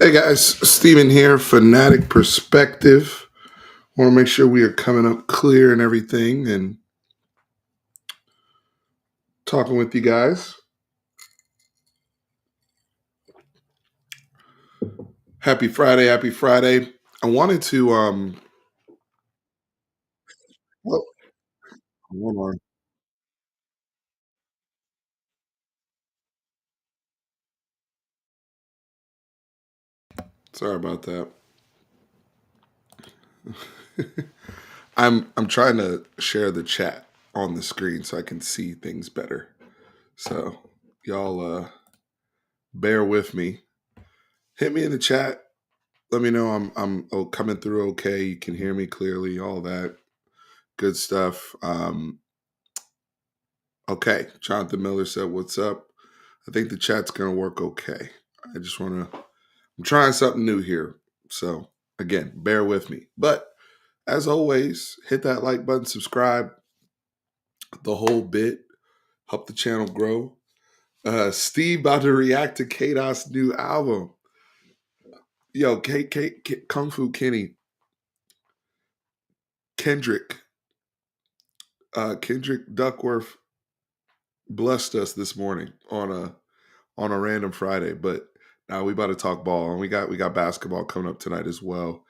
Hey guys, Steven here, Fanatic Perspective. Want to make sure we are coming up clear and everything and talking with you guys. Happy Friday, happy Friday. I wanted to oh, hold on. Sorry about that. I'm trying to share the chat on the screen so I can see things better. So y'all bear with me. Hit me in the chat. Let me know I'm coming through okay. You can hear me clearly, all that good stuff. Okay, Jonathan Miller said, "What's up?" I think the chat's gonna work okay. I just want to. I'm trying something new here, so again, bear with me. But as always, hit that like button, subscribe, the whole bit, help the channel grow. Steve about to react to K-Dot's new album. Yo, Kung Fu Kenny, Kendrick, Kendrick Duckworth blessed us this morning on a random Friday. But now we about to talk ball, and we got basketball coming up tonight as well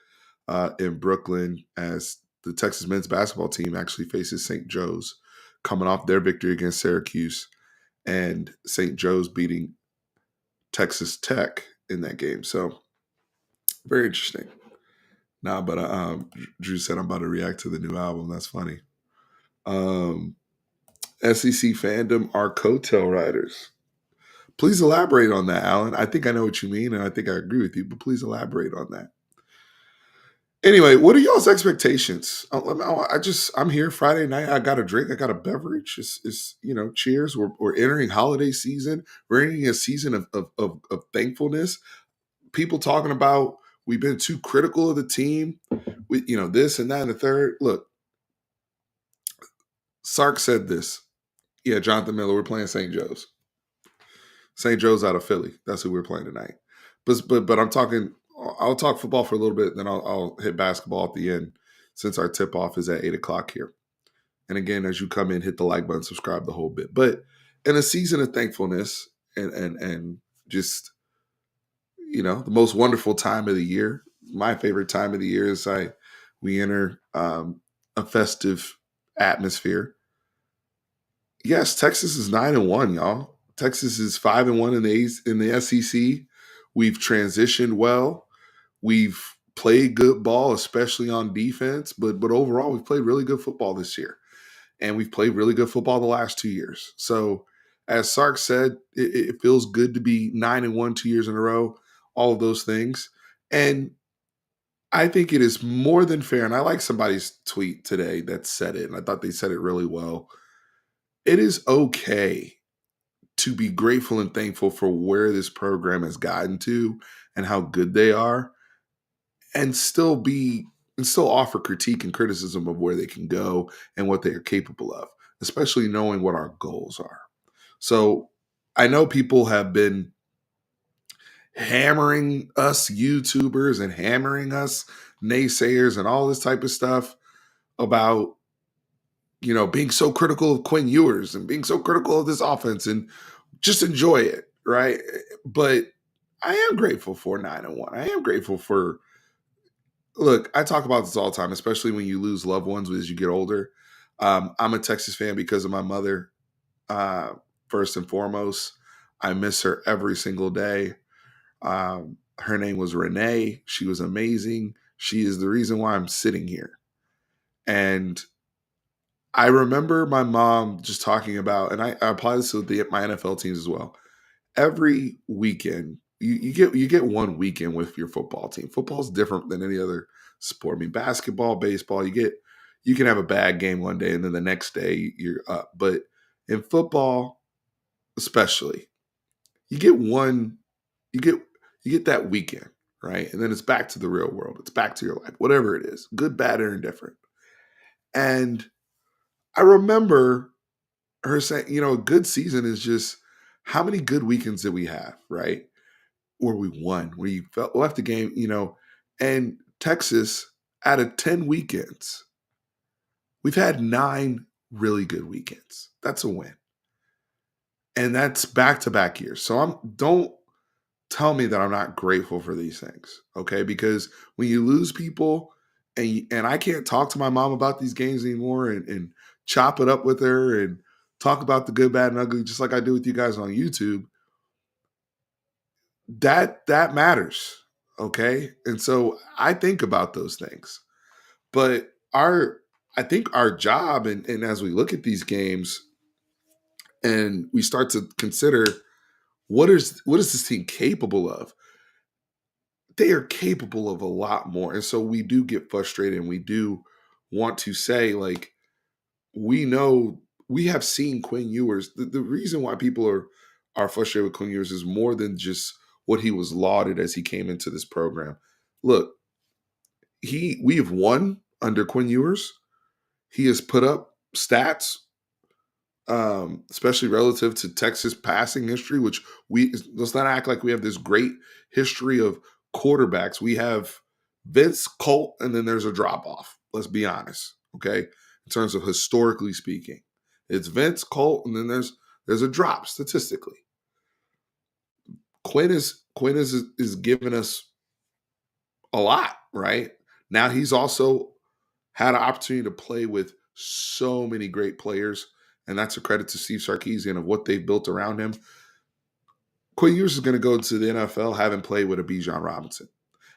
in Brooklyn as the Texas men's basketball team actually faces St. Joe's, coming off their victory against Syracuse, and St. Joe's beating Texas Tech in that game. So very interesting. Nah, but Drew said I'm about to react to the new album. That's funny. Um, SEC fandom are coattail riders. Please elaborate on that, Alan. I think I know what you mean, and I think I agree with you. But please elaborate on that. Anyway, what are y'all's expectations? I'm here Friday night. I got a drink. I got a beverage. Cheers. We're entering holiday season. We're entering a season of thankfulness. People talking about we've been too critical of the team. This and that and the third. Look, Sark said this. Yeah, Jonathan Miller. We're playing St. Joe's. St. Joe's out of Philly. That's who we're playing tonight. But I'm talking. I'll talk football for a little bit, then I'll hit basketball at the end, since our tip off is at 8 o'clock here. And again, as you come in, hit the like button, subscribe the whole bit. But in a season of thankfulness and just the most wonderful time of the year. My favorite time of the year is we enter a festive atmosphere. Yes, Texas is 9-1, y'all. Texas is 5-1 in the SEC. We've transitioned well. We've played good ball, especially on defense. But overall, we've played really good football this year, and we've played really good football the last 2 years. So, as Sark said, it feels good to be 9-1 2 years in a row. All of those things, and I think it is more than fair. And I like somebody's tweet today that said it, and I thought they said it really well. It is okay to be grateful and thankful for where this program has gotten to and how good they are, and still offer critique and criticism of where they can go and what they are capable of, especially knowing what our goals are. So I know people have been hammering us YouTubers and hammering us naysayers and all this type of stuff about being so critical of Quinn Ewers and being so critical of this offense, and just enjoy it, right? But I am grateful for 9-1. I am grateful for. Look, I talk about this all the time, especially when you lose loved ones as you get older. I'm a Texas fan because of my mother, uh, first and foremost. I miss her every single day. Her name was Renee. She was amazing. She is the reason why I'm sitting here. And I remember my mom just talking about, and I apply this to my NFL teams as well. Every weekend, you get one weekend with your football team. Football is different than any other sport. I mean, basketball, baseball, you can have a bad game one day and then the next day you're up. But in football, especially, you get one, you get you get that weekend, right? And then it's back to the real world. It's back to your life, whatever it is, good, bad, or indifferent. And I remember her saying, a good season is just how many good weekends did we have, right? where we won, where you felt left the game, and Texas out of 10 weekends, we've had 9 really good weekends. That's a win. And that's back to back years. So don't tell me that I'm not grateful for these things, okay? Because when you lose people and I can't talk to my mom about these games anymore and chop it up with her and talk about the good, bad, and ugly, just like I do with you guys on YouTube, that matters, okay? And so I think about those things. But I think our job and as we look at these games and we start to consider what is this team capable of? They are capable of a lot more. And so we do get frustrated and we do want to say, like, we know we have seen Quinn Ewers. The reason why people are frustrated with Quinn Ewers is more than just what he was lauded as he came into this program. Look, we have won under Quinn Ewers. He has put up stats, especially relative to Texas passing history, which let's not act like we have this great history of quarterbacks. We have Vince, Colt, and then there's a drop off. Let's be honest, okay? In terms of historically speaking, it's Vince, Colt, and then there's a drop statistically. Quinn is giving us a lot, right? Now he's also had an opportunity to play with so many great players, and that's a credit to Steve Sarkisian of what they've built around him. Quinn Ewers is going to go to the NFL having played with a Bijan Robinson,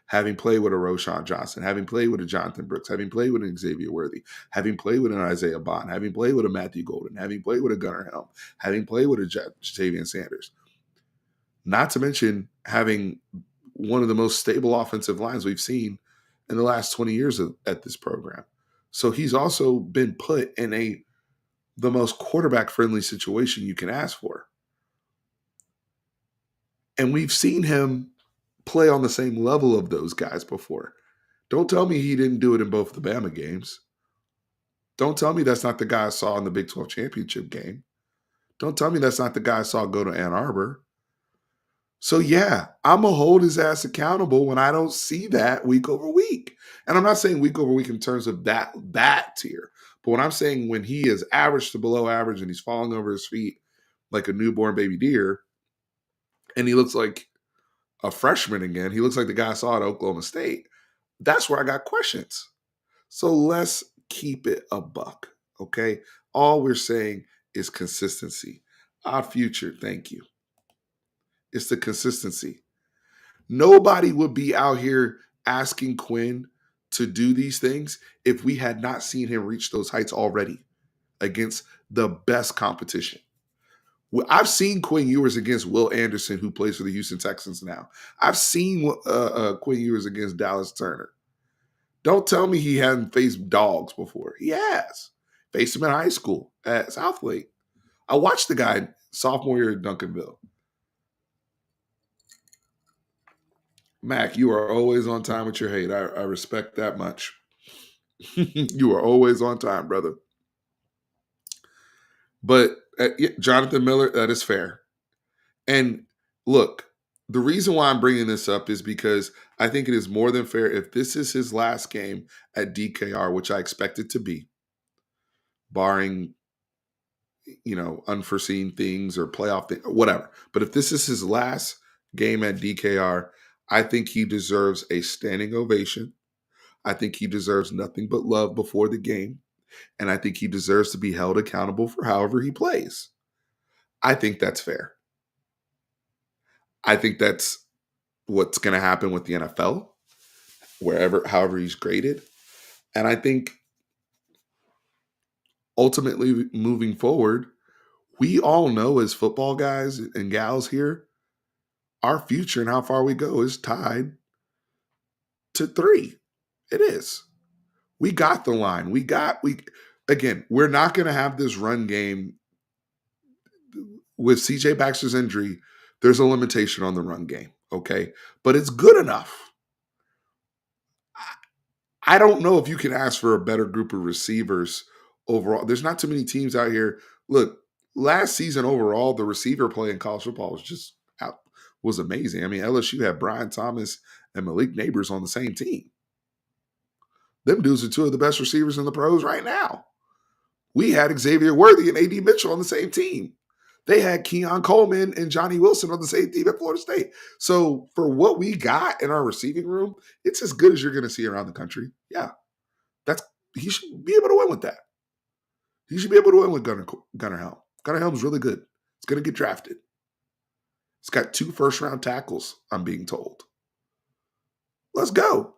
having played with a Roshan Johnson, having played with a Jonathan Brooks, having played with an Xavier Worthy, having played with an Isaiah Bond, having played with a Matthew Golden, having played with a Gunnar Helm, having played with a Jatavian Sanders. Not to mention having one of the most stable offensive lines we've seen in the last 20 years at this program. So he's also been put in the most quarterback friendly situation you can ask for. And we've seen him play on the same level of those guys before. Don't tell me he didn't do it in both the Bama games. Don't tell me that's not the guy I saw in the Big 12 championship game. Don't tell me that's not the guy I saw go to Ann Arbor. So yeah, I'm gonna hold his ass accountable when I don't see that week over week. And I'm not saying week over week in terms of that tier, but when I'm saying when he is average to below average and he's falling over his feet like a newborn baby deer, and he looks like a freshman again, he looks like the guy I saw at Oklahoma State. That's where I got questions. So let's keep it a buck, okay? All we're saying is consistency. Our future, thank you. It's the consistency. Nobody would be out here asking Quinn to do these things if we had not seen him reach those heights already against the best competition. I've seen Quinn Ewers against Will Anderson, who plays for the Houston Texans now. I've seen Quinn Ewers against Dallas Turner. Don't tell me he hadn't faced dogs before. He has. Faced him in high school at Southlake. I watched the guy sophomore year at Duncanville. Mac, you are always on time with your hate. I respect that much. You are always on time, brother. But Jonathan Miller, that is fair. And look, the reason why I'm bringing this up is because I think it is more than fair if this is his last game at DKR, which I expect it to be, barring unforeseen things or playoff thing, whatever. But if this is his last game at DKR, I think he deserves a standing ovation. I think he deserves nothing but love before the game. And I think he deserves to be held accountable for however he plays. I think that's fair. I think that's what's going to happen with the NFL, however he's graded. And I think ultimately moving forward, we all know as football guys and gals here, our future and how far we go is tied to 3. It is. We got the line. Again, we're not going to have this run game with CJ Baxter's injury. There's a limitation on the run game, okay? But it's good enough. I don't know if you can ask for a better group of receivers overall. There's not too many teams out here. Look, last season overall, the receiver play in college football was just was amazing. I mean, LSU had Brian Thomas and Malik Neighbors on the same team. Them dudes are two of the best receivers in the pros right now. We had Xavier Worthy and A.D. Mitchell on the same team. They had Keon Coleman and Johnny Wilson on the same team at Florida State. So for what we got in our receiving room, it's as good as you're going to see around the country. Yeah, that's he should be able to win with that. He should be able to win with Gunnar Helm. Gunnar Helm's really good. He's going to get drafted. He's got 2 first-round tackles, I'm being told. Let's go.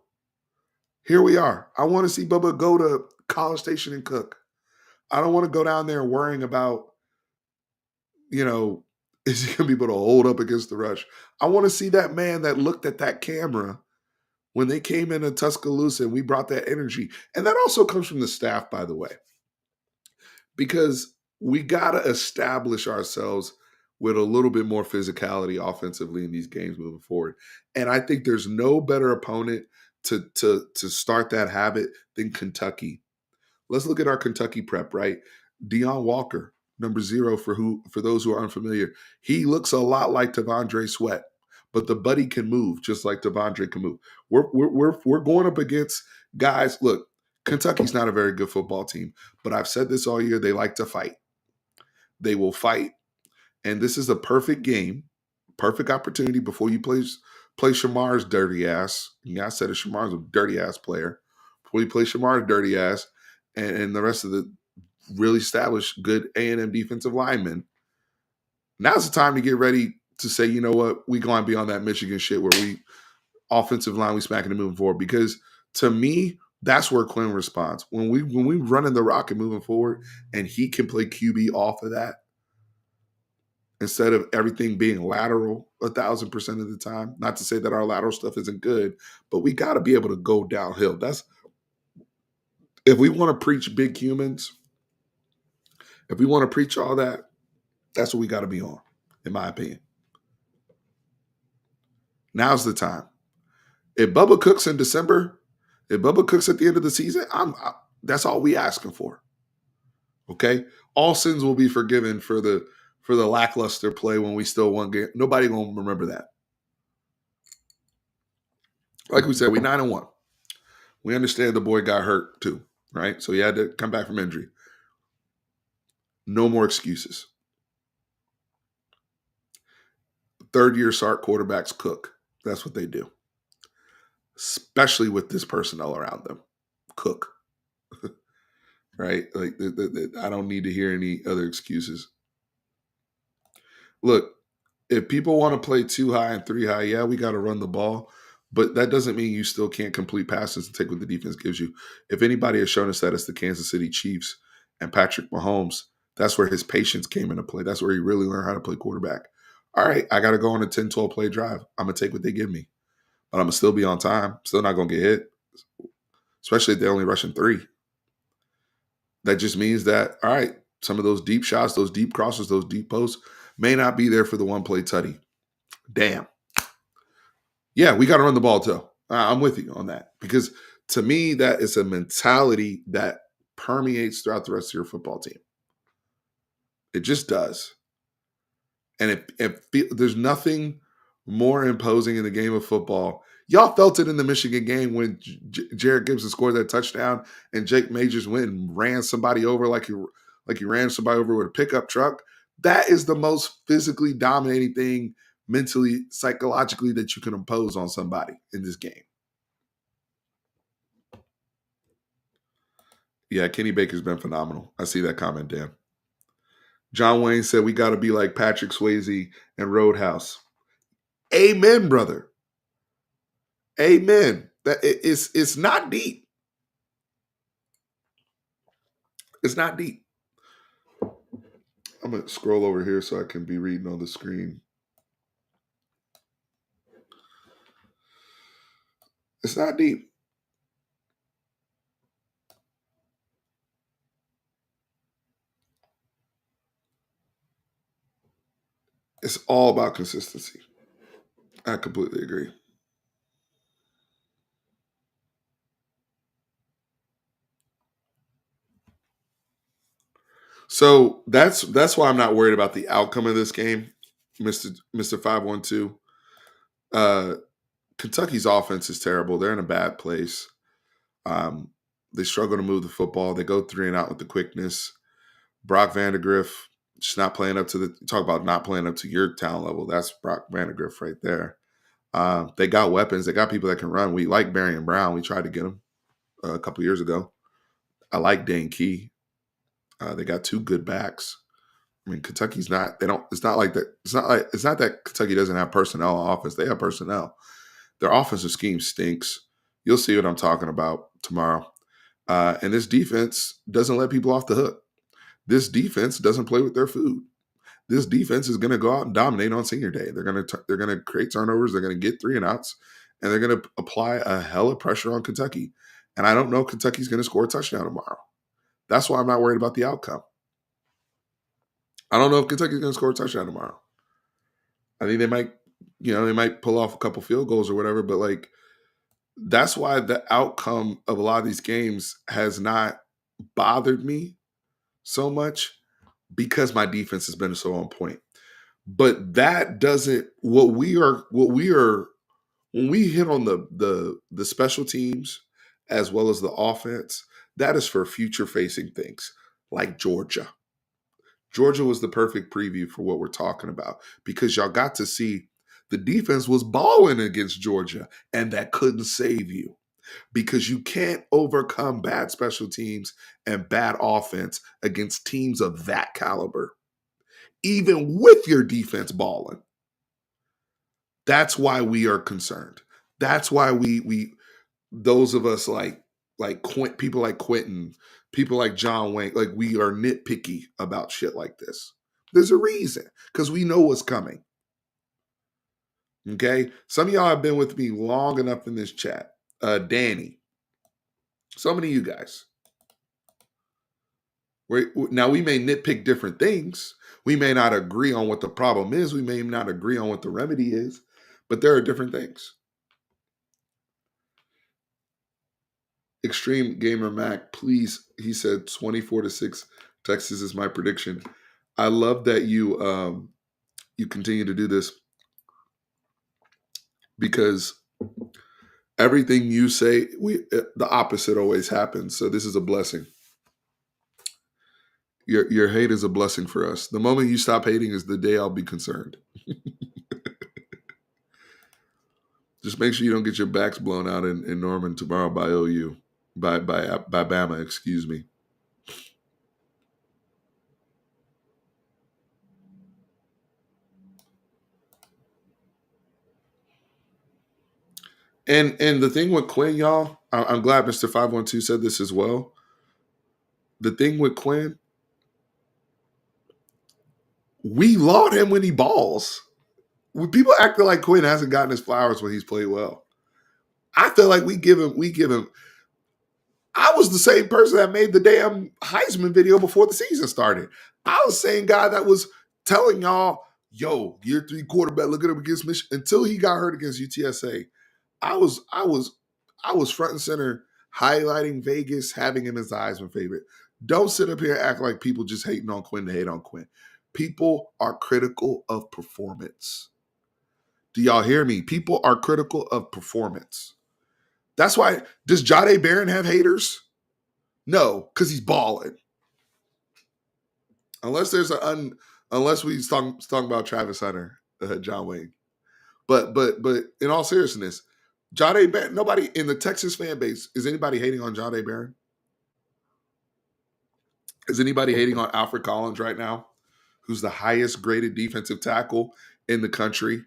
Here we are. I want to see Bubba go to College Station and cook. I don't want to go down there worrying about, is he going to be able to hold up against the rush? I want to see that man that looked at that camera when they came into Tuscaloosa and we brought that energy. And that also comes from the staff, by the way, because we got to establish ourselves with a little bit more physicality offensively in these games moving forward. And I think there's no better opponent to start that habit than Kentucky. Let's look at our Kentucky prep, right? Deion Walker, number 0 for those who are unfamiliar. He looks a lot like T'Vondre Sweat, but the buddy can move just like T'Vondre can move. We're going up against guys. Look, Kentucky's not a very good football team, but I've said this all year. They like to fight. They will fight. And this is a perfect game, perfect opportunity before you play Shamar's dirty ass. Yeah, I said it, Shamar's a dirty ass player. Before you play Shamar's dirty ass and the rest of the really established good A&M defensive linemen, now's the time to get ready to say, you know what, we going to be on that Michigan shit where we offensive line, we smacking and moving forward. Because to me, that's where Quinn responds. When we running the rock and moving forward and he can play QB off of that, instead of everything being lateral 1,000% of the time. Not to say that our lateral stuff isn't good, but we got to be able to go downhill. That's if we want to preach big humans, if we want to preach all that, that's what we got to be on, in my opinion. Now's the time. If Bubba cooks in December, if Bubba cooks at the end of the season, that's all we asking for. Okay? All sins will be forgiven for the lackluster play when we still won game. Nobody gonna remember that. Like we said, we 9-1. We understand the boy got hurt too, right? So he had to come back from injury. No more excuses. Third-year Sark quarterbacks cook. That's what they do. Especially with this personnel around them. Cook. Right? Like I don't need to hear any other excuses. Look, if people want to play 2 high and 3 high, yeah, we got to run the ball. But that doesn't mean you still can't complete passes and take what the defense gives you. If anybody has shown us that, it's the Kansas City Chiefs and Patrick Mahomes. That's where his patience came into play. That's where he really learned how to play quarterback. All right, I got to go on a 10, 12 play drive. I'm going to take what they give me. But I'm going to still be on time. Still not going to get hit, especially if they're only rushing 3. That just means that, all right, some of those deep shots, those deep crosses, those deep posts may not be there for the one play tutty. Damn. Yeah, we got to run the ball too. I'm with you on that because to me, that is a mentality that permeates throughout the rest of your football team. It just does. And there's nothing more imposing in the game of football. Y'all felt it in the Michigan game when Jared Gibson scored that touchdown and Jake Majors went and ran somebody over like he ran somebody over with a pickup truck. That is the most physically dominating thing mentally, psychologically that you can impose on somebody in this game. Yeah, Kenny Baker's been phenomenal. I see that comment, Dan. John Wayne said we got to be like Patrick Swayze and Roadhouse. Amen, brother. Amen. It's not deep. It's not deep. I'm going to scroll over here so I can be reading on the screen. It's not deep. It's all about consistency. I completely agree. So that's why I'm not worried about the outcome of this game, Mr. 512. Uh, Kentucky's offense is terrible. They're in a bad place. Um, they struggle to move the football. They go 3-and-out with the quickness. Brock Vandegrift just not playing up to talk about not playing up to your talent level. That's Brock Vandegrift right there. They got weapons. They got people that can run. We like Barry Brown. We tried to get him a couple years ago. I like Dane Key. They got two good backs. I mean, Kentucky's not. They don't. It's not like that. It's not that Kentucky doesn't have personnel on offense. They have personnel. Their offensive scheme stinks. You'll see what I'm talking about tomorrow. And this defense doesn't let people off the hook. This defense doesn't play with their food. This defense is going to go out and dominate on senior day. They're going to create turnovers. They're going to get 3-and-outs, and they're going to apply a hell of pressure on Kentucky. And I don't know if Kentucky's going to score a touchdown tomorrow. That's why I'm not worried about the outcome. I don't know if Kentucky's going to score a touchdown tomorrow. I think they might pull off a couple field goals or whatever, but like that's why the outcome of a lot of these games has not bothered me so much, because my defense has been so on point. But that doesn't what we are when we hit on the special teams as well as the offense, that is for future facing things like Georgia. Georgia was the perfect preview for what we're talking about, because y'all got to see the defense was balling against Georgia, and that couldn't save you, because you can't overcome bad special teams and bad offense against teams of that caliber, even with your defense balling. That's why we are concerned. That's why we those of us like people like Quentin, people like John Wayne, like we are nitpicky about shit like this. There's a reason, because we know what's coming. Okay, some of y'all have been with me long enough in this chat. Danny, so many of you guys. Now we may nitpick different things. We may not agree on what the problem is. We may not agree on what the remedy is, but there are different things. Extreme Gamer Mac, please. He said 24-6. Texas is my prediction. I love that you continue to do this, because everything you say, the opposite always happens. So this is a blessing. Your hate is a blessing for us. The moment you stop hating is the day I'll be concerned. Just make sure you don't get your backs blown out in Norman tomorrow by OU. By Bama, excuse me. And the thing with Quinn, y'all, I'm glad Mr. 512 said this as well. The thing with Quinn, we laud him when he balls. When people acting like Quinn hasn't gotten his flowers when he's played well, I feel like we give him. I was the same person that made the damn Heisman video before the season started. I was the same guy that was telling y'all, yo, year 3 quarterback, look at him against Michigan, until he got hurt against UTSA. I was front and center highlighting Vegas, having him as the Heisman favorite. Don't sit up here and act like people just hating on Quinn to hate on Quinn. People are critical of performance. Do y'all hear me? People are critical of performance. That's why, does Jahdae Barron have haters? No, because he's balling. Unless unless we talking about Travis Hunter, John Wayne. But in all seriousness, Jahdae Barron, nobody in the Texas fan base, is anybody hating on Jahdae Barron? Is anybody hating on Alfred Collins right now, who's the highest graded defensive tackle in the country,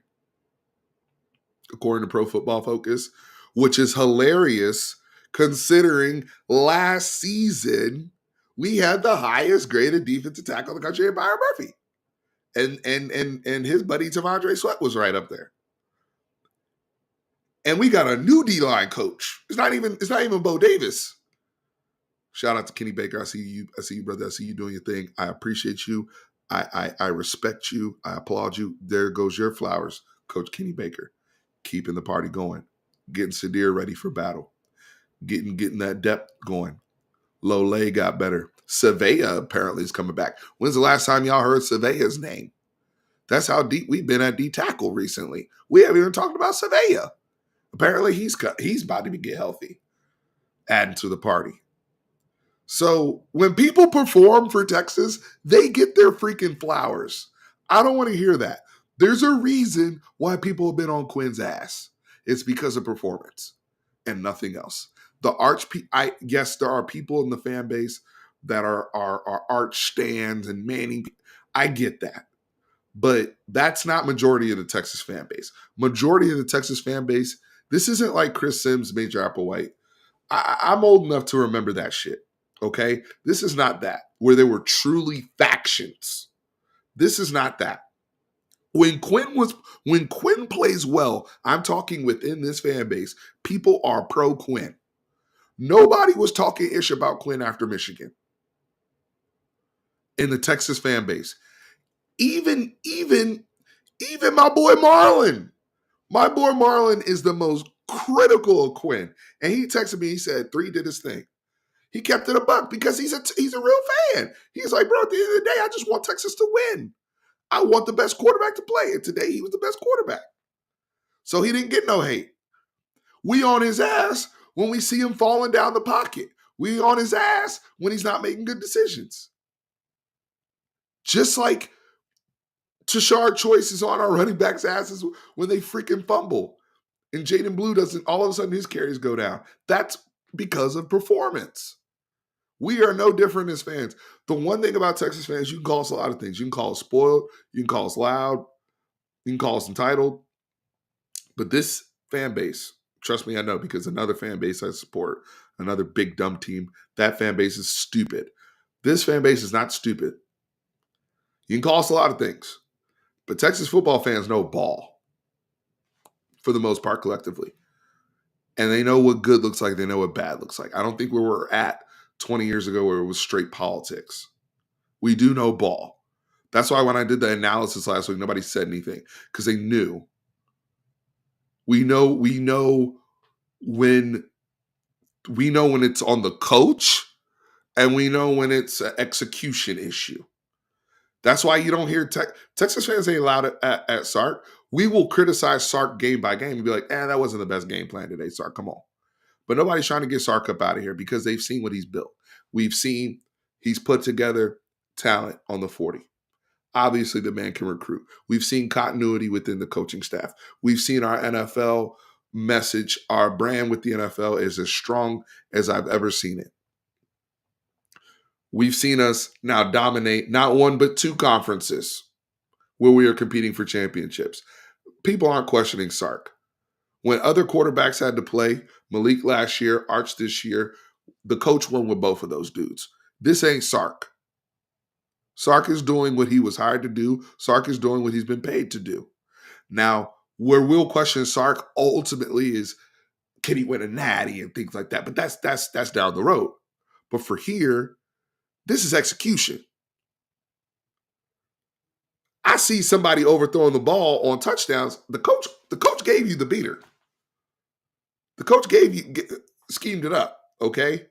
according to Pro Football Focus, which is hilarious considering last season we had the highest graded defensive tackle in the country in Byron Murphy. And his buddy T'Vondre Sweat was right up there. And we got a new D-line coach. It's not even Bo Davis. Shout out to Kenny Baker. I see you, brother. I see you doing your thing. I appreciate you. I respect you. I applaud you. There goes your flowers, Coach Kenny Baker. Keeping the party going. Getting Sadir ready for battle. Getting that depth going. Lole got better. Savea apparently is coming back. When's the last time y'all heard Savea's name? That's how deep we've been at D tackle recently. We haven't even talked about Savea. Apparently, he's about to get healthy, adding to the party. So when people perform for Texas, they get their freaking flowers. I don't want to hear that. There's a reason why people have been on Quinn's ass. It's because of performance and nothing else. Yes, there are people in the fan base that are arch stands and Manning. I get that. But that's not majority of the Texas fan base. Majority of the Texas fan base, this isn't like Chris Sims, Major Applewhite. I'm old enough to remember that shit. Okay? This is not that, where there were truly factions. This is not that. When Quinn plays well, I'm talking within this fan base, people are pro Quinn. Nobody was talking ish about Quinn after Michigan in the Texas fan base. Even my boy Marlon. My boy Marlon is the most critical of Quinn. And he texted me, he said, 3 did his thing. He kept it a buck because he's a real fan. He's like, bro, at the end of the day, I just want Texas to win. I want the best quarterback to play. And today he was the best quarterback. So he didn't get no hate. We on his ass when we see him falling down the pocket. We on his ass when he's not making good decisions. Just like Tashard Choice is on our running backs' asses when they freaking fumble. And Jaden Blue doesn't, all of a sudden his carries go down. That's because of performance. We are no different as fans. The one thing about Texas fans, you can call us a lot of things. You can call us spoiled. You can call us loud. You can call us entitled. But this fan base, trust me, I know, because another fan base I support, another big dumb team, that fan base is stupid. This fan base is not stupid. You can call us a lot of things. But Texas football fans know ball for the most part collectively. And they know what good looks like. They know what bad looks like. I don't think we were at 20 years ago where it was straight politics. We do know ball. That's why when I did the analysis last week, nobody said anything because they knew. We know when it's on the coach and we know when it's an execution issue. That's why you don't hear Texas fans ain't allowed at Sark. We will criticize Sark game by game and be like, that wasn't the best game plan today, Sark. Come on. But nobody's trying to get Sark up out of here because they've seen what he's built. We've seen he's put together talent on the 40. Obviously, the man can recruit. We've seen continuity within the coaching staff. We've seen our NFL message, our brand with the NFL is as strong as I've ever seen it. We've seen us now dominate not one but 2 conferences where we are competing for championships. People aren't questioning Sark. When other quarterbacks had to play, Malik last year, Arch this year, the coach won with both of those dudes. This ain't Sark. Sark is doing what he was hired to do. Sark is doing what he's been paid to do. Now, where we'll question Sark ultimately is, can he win a natty and things like that? But that's down the road. But for here, this is execution. I see somebody overthrowing the ball on touchdowns. The coach gave you the beater. The coach schemed it up, okay?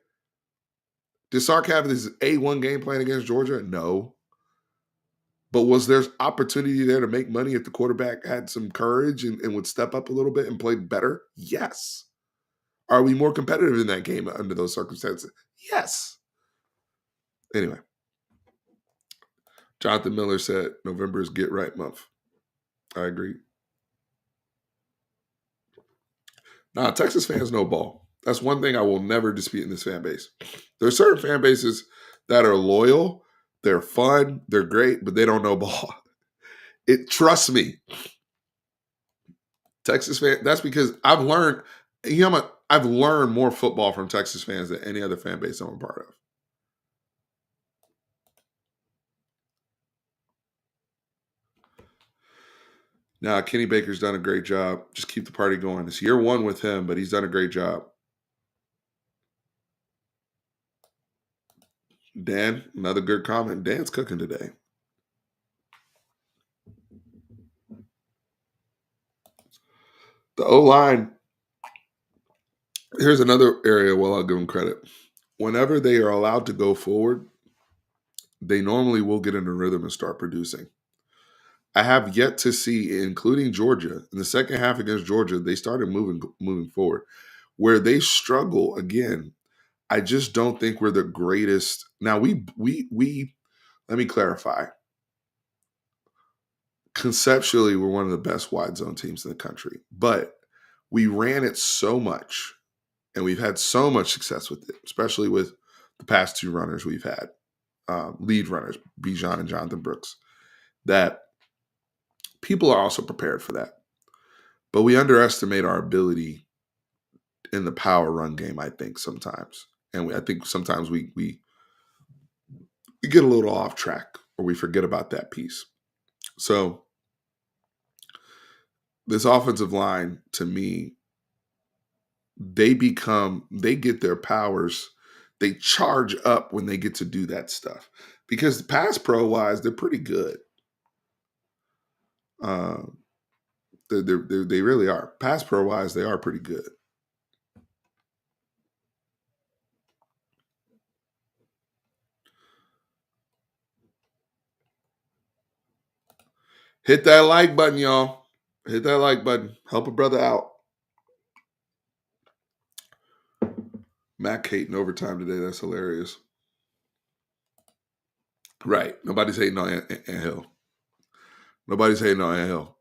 Did Sark have this A1 game plan against Georgia? No. But was there opportunity there to make money if the quarterback had some courage and would step up a little bit and play better? Yes. Are we more competitive in that game under those circumstances? Yes. Anyway, Jonathan Miller said November is get right month. I agree. Now, Texas fans know ball. That's one thing I will never dispute in this fan base. There are certain fan bases that are loyal, they're fun, they're great, but they don't know ball. Trust me. Texas fan, that's because I've learned, I've learned more football from Texas fans than any other fan base I'm a part of. Now, Kenny Baker's done a great job. Just keep the party going. It's year 1 with him, but he's done a great job. Dan, another good comment. Dan's cooking today. The O-line, here's another area where I'll give them credit. Whenever they are allowed to go forward, they normally will get in a rhythm and start producing. I have yet to see, including Georgia, in the second half against Georgia, they started moving forward. Where they struggle again, I just don't think we're the greatest. Now we let me clarify. Conceptually, we're one of the best wide zone teams in the country, but we ran it so much and we've had so much success with it, especially with the past two runners we've had, lead runners, Bijan and Jonathan Brooks, that people are also prepared for that. But we underestimate our ability in the power run game, I think, sometimes. And I think sometimes we get a little off track or we forget about that piece. So this offensive line, to me, they get their powers, they charge up when they get to do that stuff. Because pass pro wise, they're pretty good. Um, they really are. Pass pro wise, they are pretty good. Hit that like button, y'all. Hit that like button. Help a brother out. Mac hating overtime today. That's hilarious. Right. Nobody's hating on Ant Hill. Nobody's hating on Ant Hill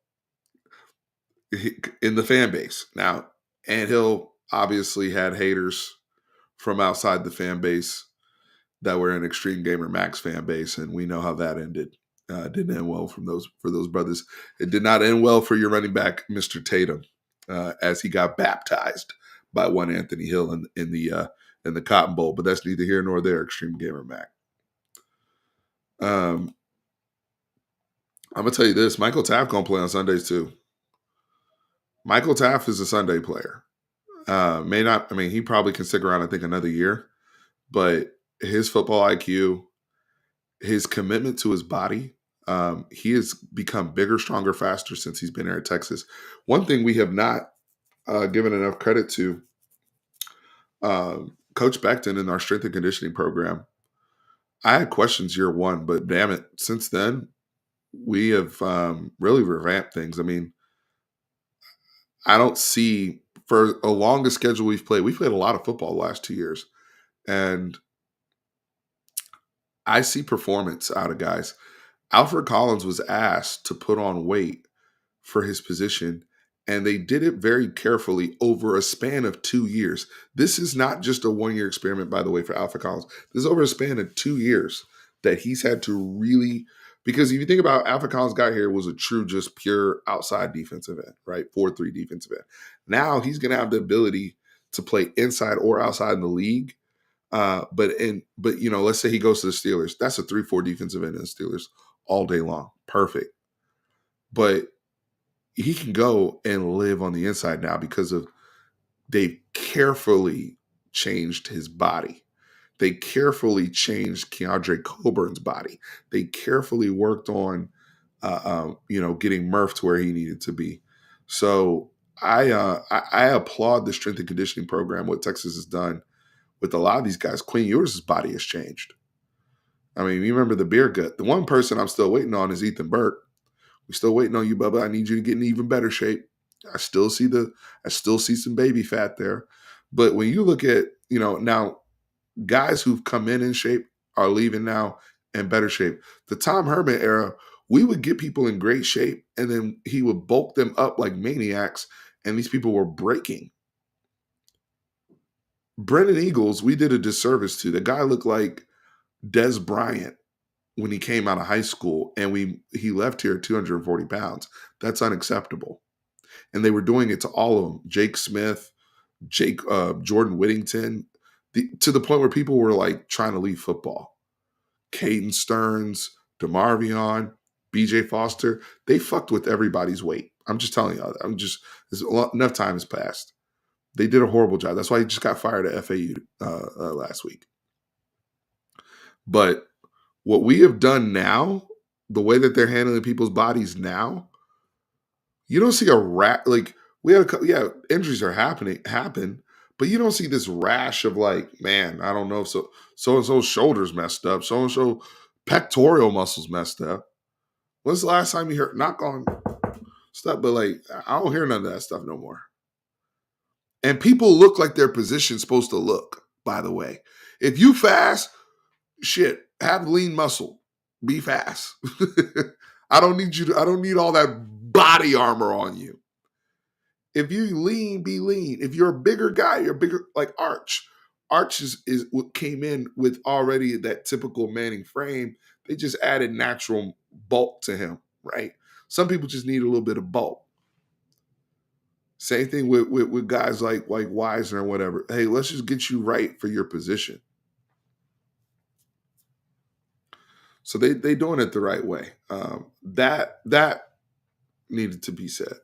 in the fan base. Now, Ant Hill obviously had haters from outside the fan base that were an Extreme Gamer Max fan base, and we know how that ended. It didn't end well from those for those brothers. It did not end well for your running back, Mr. Tatum, as he got baptized by one Anthony Hill in the Cotton Bowl. But that's neither here nor there. Extreme Gamer Mac. Um, I'm gonna tell you this: Michael Taft gonna play on Sundays too. Michael Taft is a Sunday player. May not. I mean, he probably can stick around. I think another year, but his football IQ, his commitment to his body, he has become bigger, stronger, faster since he's been here at Texas. One thing we have not given enough credit to Coach Beckton in our strength and conditioning program. I had questions year one, but damn it, since then we have really revamped things. I mean, I don't see for a longest schedule we've played a lot of football the last 2 years, and I see performance out of guys. Alfred Collins was asked to put on weight for his position, and they did it very carefully over a span of 2 years. This is not just a 1 year experiment, by the way, for Alfred Collins. This is over a span of 2 years that he's had to really, because if you think about Alfred Collins got here was a true, just pure outside defensive end, right? 4-3 defensive end. Now he's going to have the ability to play inside or outside in the league. But let's say he goes to the Steelers. That's a 3-4 defensive end in the Steelers all day long. Perfect. But he can go and live on the inside now because of they carefully changed his body. They carefully changed Keandre Coburn's body. They carefully worked on, getting Murph to where he needed to be. So I applaud the strength and conditioning program. What Texas has done with a lot of these guys. Quinn Ewers' body has changed. I mean, you remember the beer gut. The one person I'm still waiting on is Ethan Burke. We're still waiting on you, Bubba. I need you to get in even better shape. I still see some baby fat there. But when you look at, now guys who've come in shape are leaving now in better shape. The Tom Herman era, we would get people in great shape and then he would bulk them up like maniacs and these people were breaking. Brennan Eagles, we did a disservice to. The guy looked like Des Bryant when he came out of high school and he left here 240 pounds. That's unacceptable. And they were doing it to all of them. Jake Smith, Jordan Whittington, to the point where people were like trying to leave football. Caden Stearns, DeMarvion, BJ Foster, they fucked with everybody's weight. I'm just telling you. Enough time has passed. They did a horrible job. That's why he just got fired at FAU last week. But what we have done now, the way that they're handling people's bodies now, you don't see a like we had injuries are happen, but you don't see this rash of like, man, I don't know if so and so's shoulders messed up, so and so pectoral muscles messed up. When's the last time you heard knock on stuff? But like, I don't hear none of that stuff no more. And people look like their position's supposed to look. By the way, if you fast, shit, have lean muscle, be fast. I don't need you to. I don't need all that body armor on you. If you lean, be lean. If you're a bigger guy, you're bigger. Like Arch. Arch is what came in with already that typical Manning frame. They just added natural bulk to him, right? Some people just need a little bit of bulk. Same thing with guys like Wisener or whatever. Hey, let's just get you right for your position. So they doing it the right way. That needed to be said.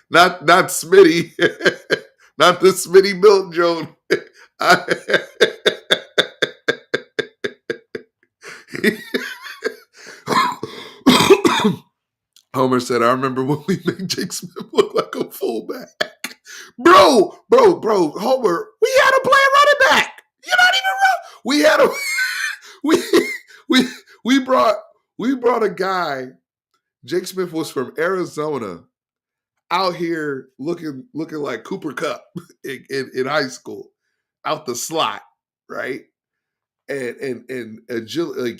Not Smitty, not the Smitty Milton Jones. Homer said, "I remember when we made Jake Smith look like a fullback." Bro, Homer, we had to play running back. You're not even wrong. We had a we we we we brought a guy. Jake Smith was from Arizona, out here looking like Cooper Cup in high school, out the slot, right? And agility, like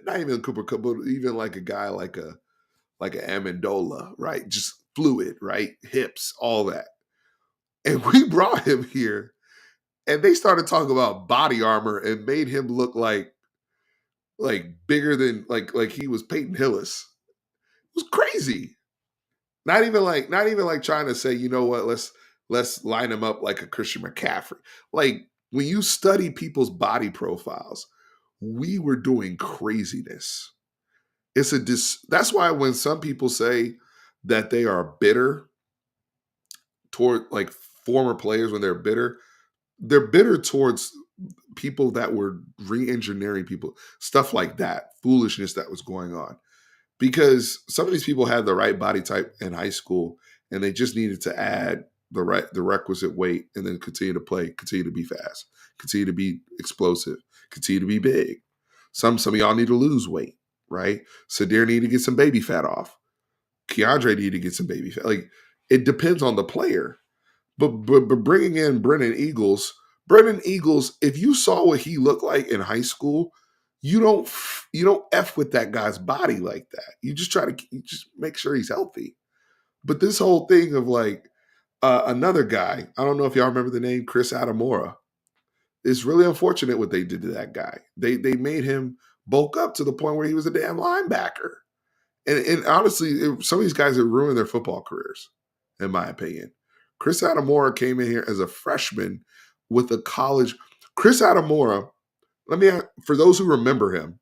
not even Cooper Cup, but even like a guy like a Amendola, right? Just fluid, right? Hips, all that. And we brought him here, and they started talking about body armor and made him look like bigger than like he was Peyton Hillis. It was crazy. Not even like trying to say, you know what, let's line him up like a Christian McCaffrey. Like when you study people's body profiles, we were doing craziness. That's why when some people say that they are bitter toward like former players, when they're bitter towards people that were re-engineering people, stuff like that, foolishness that was going on. Because some of these people had the right body type in high school, and they just needed to add the requisite weight, and then continue to play, continue to be fast, continue to be explosive, continue to be big. Some of y'all need to lose weight, right? Sadir need to get some baby fat off. Keandre need to get some baby fat. Like it depends on the player. But bringing in Brennan Eagles, if you saw what he looked like in high school, you don't f with that guy's body like that. You just make sure he's healthy. But this whole thing of like another guy, I don't know if y'all remember the name Chris Adamora. It's really unfortunate what they did to that guy. They made him bulk up to the point where he was a damn linebacker. And honestly, some of these guys have ruined their football careers, in my opinion. Chris Adamora came in here as a freshman with a college. Chris Adamora, let me ask, for those who remember him,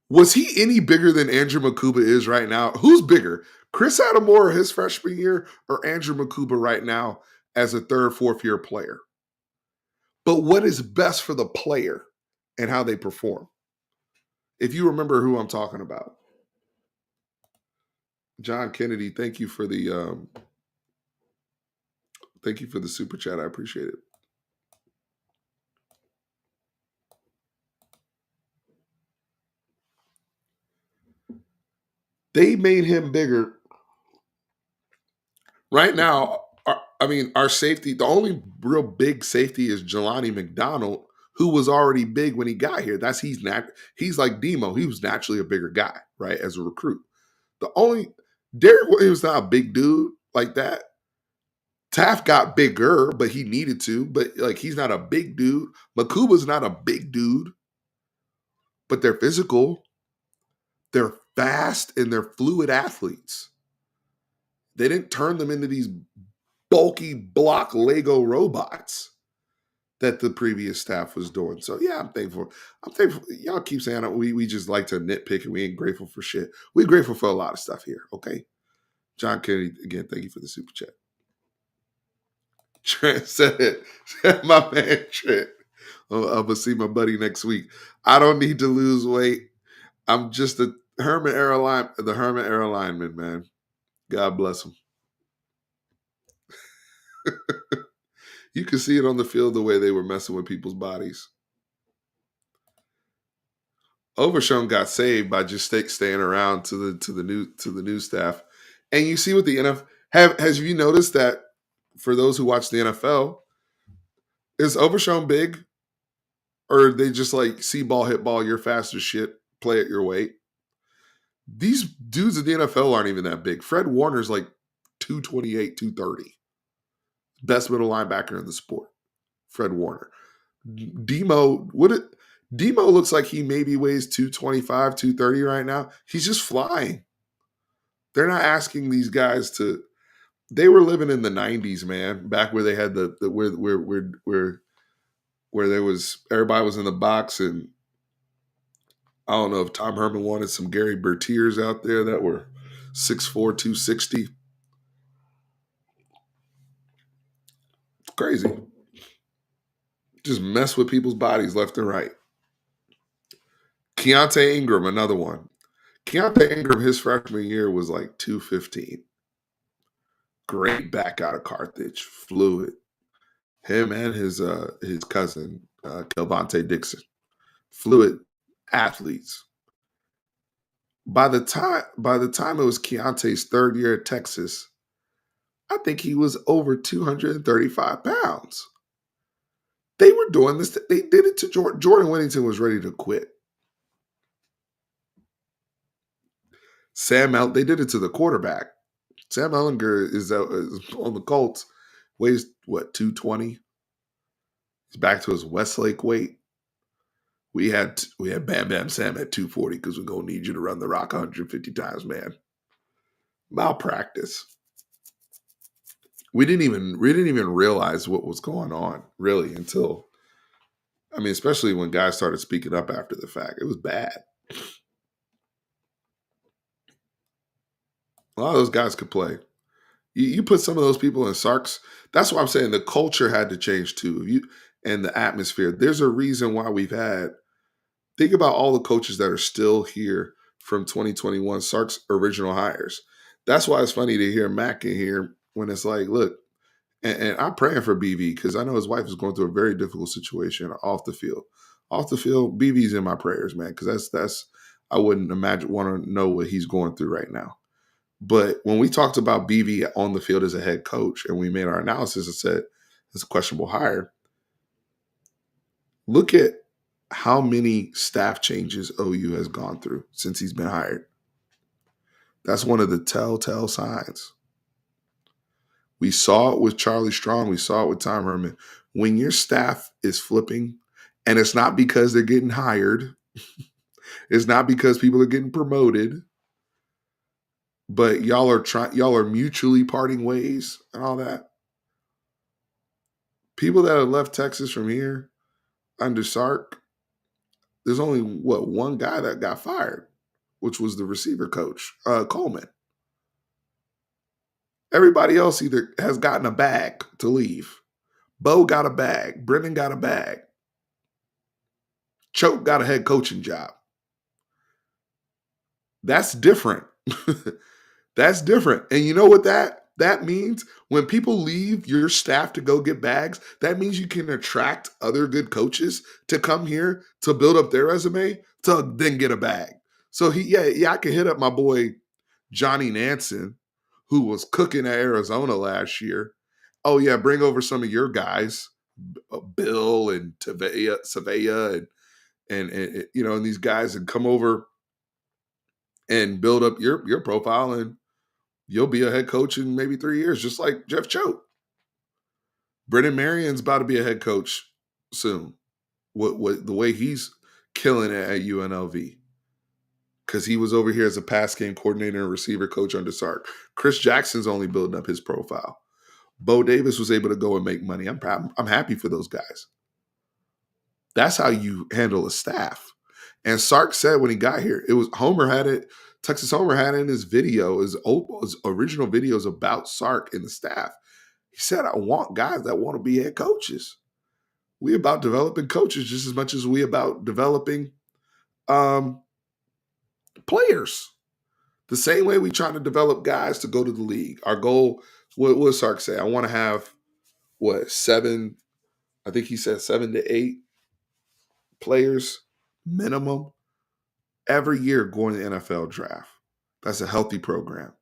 was he any bigger than Andrew Makuba is right now? Who's bigger, Chris Adamora his freshman year or Andrew Makuba right now as a third, fourth year player? But what is best for the player and how they perform? If you remember who I'm talking about. John Kennedy, thank you for the super chat. I appreciate it. They made him bigger. Right now, our safety, the only real big safety is Jelani McDonald, who was already big when he got here. He's like Demo. He was naturally a bigger guy, right, as a recruit. The only Derek Williams not a big dude like that. Taft got bigger, but he needed to. But like he's not a big dude. Makuba's not a big dude, but they're physical. They're fast and they're fluid athletes. They didn't turn them into these bulky block Lego robots that the previous staff was doing. So yeah, I'm thankful. I'm thankful. Y'all keep saying that we just like to nitpick and we ain't grateful for shit. We're grateful for a lot of stuff here. Okay. John Kennedy, again, thank you for the super chat. Trent said it. My man Trent. I'm gonna see my buddy next week. I don't need to lose weight. I'm just the Herman Airlineman, man. God bless him. You could see it on the field the way they were messing with people's bodies. Overshown got saved by just staying around to the new staff. And you see what the NFL has you noticed that for those who watch the NFL, is Overshown big? Or they just like see ball, hit ball, you're fast as shit, play at your weight. These dudes in the NFL aren't even that big. Fred Warner's like 228, 230. Best middle linebacker in the sport. Fred Warner. Demo looks like he maybe weighs 225, 230 right now. He's just flying. They're not asking these guys to. They were living in the 90s, man, back where they had the where there was everybody was in the box, and I don't know if Tom Herman wanted some Gary Bertiers out there that were 6'4", 260. It's crazy. Just mess with people's bodies left and right. Keontae Ingram, another one. Keontae Ingram, his freshman year was like 215. Great back out of Carthage, fluid. Him and his cousin, Kelvonte Dixon, fluid athletes. By the time it was Keontae's third year at Texas, I think he was over 235 pounds. They were doing this. They did it to Jordan. Jordan Whittington was ready to quit. They did it to the quarterback. Sam Ellinger is on the Colts, weighs what, 220? He's back to his Westlake weight. We had Bam Bam Sam at 240 because we're gonna need you to run the rock 150 times, man. Malpractice. We didn't even realize what was going on really until, I mean, especially when guys started speaking up after the fact. It was bad. A lot of those guys could play. You put some of those people in Sark's. That's why I'm saying the culture had to change too. And the atmosphere. There's a reason why we've had. Think about all the coaches that are still here from 2021, Sark's original hires. That's why it's funny to hear Mac in here when it's like, look, and I'm praying for BV because I know his wife is going through a very difficult situation off the field. Off the field, BV's in my prayers, man, because that's I wouldn't imagine want to know what he's going through right now. But when we talked about BV on the field as a head coach and we made our analysis and said it's a questionable hire, look at how many staff changes OU has gone through since he's been hired. That's one of the telltale signs. We saw it with Charlie Strong. We saw it with Tom Herman. When your staff is flipping, and it's not because they're getting hired, it's not because people are getting promoted, but y'all are mutually parting ways and all that. People that have left Texas from here under Sark, there's only one guy that got fired, which was the receiver coach, Coleman. Everybody else either has gotten a bag to leave. Bo got a bag. Brennan got a bag. Choke got a head coaching job. That's different. That's different. And you know what that means? When people leave your staff to go get bags, that means you can attract other good coaches to come here to build up their resume to then get a bag. So I can hit up my boy Johnny Nansen, who was cooking at Arizona last year. Oh yeah, bring over some of your guys, Bill and Savea, and and these guys, and come over and build up your profile, and you'll be a head coach in maybe 3 years, just like Jeff Choate. Brennan Marion's about to be a head coach soon. What the way he's killing it at UNLV. Because he was over here as a pass game coordinator and receiver coach under Sark. Chris Jackson's only building up his profile. Bo Davis was able to go and make money. I'm happy for those guys. That's how you handle a staff. And Sark said when he got here, it was Texas Homer had it in his video, his original videos about Sark and the staff. He said, I want guys that want to be head coaches. We about developing coaches just as much as we about developing players. The same way we try to develop guys to go to the league. Our goal, what does Sark say? I want to have what, seven? I think he said 7 to 8 players minimum every year going to the NFL draft. That's a healthy program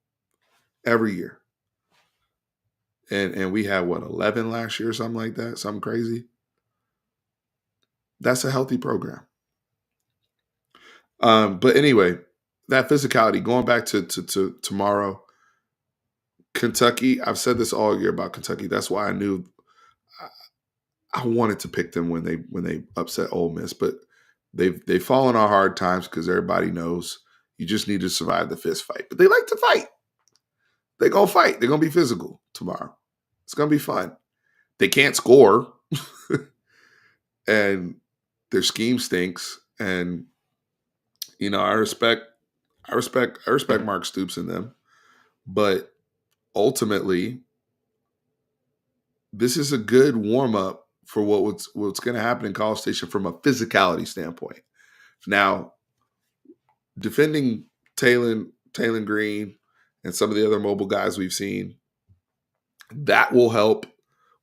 every year. And we had what, 11 last year or something like that, something crazy. That's a healthy program. But anyway, that physicality, going back to tomorrow, Kentucky, I've said this all year about Kentucky. That's why I knew I wanted to pick them when they upset Ole Miss, but they've fallen on hard times because everybody knows you just need to survive the fist fight. But they like to fight. They're gonna fight. They're gonna be physical tomorrow. It's gonna be fun. They can't score, and their scheme stinks. And I respect Mark Stoops and them, but ultimately, this is a good warm up for what's going to happen in College Station from a physicality standpoint. Now, defending Taylor Green and some of the other mobile guys we've seen, that will help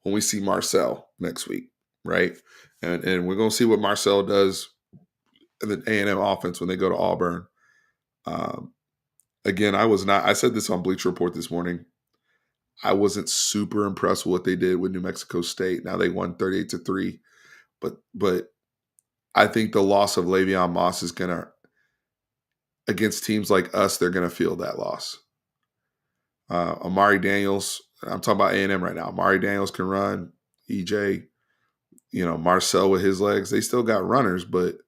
when we see Marcel next week, right? And we're going to see what Marcel does in the A&M offense when they go to Auburn. Again, I said this on Bleacher Report this morning. I wasn't super impressed with what they did with New Mexico State. Now they won 38-3, but I think the loss of Le'Veon Moss is gonna, against teams like us, they're gonna feel that loss. Amari Daniels, I'm talking about A&M right now. Amari Daniels can run. EJ, Marcel with his legs, they still got runners, but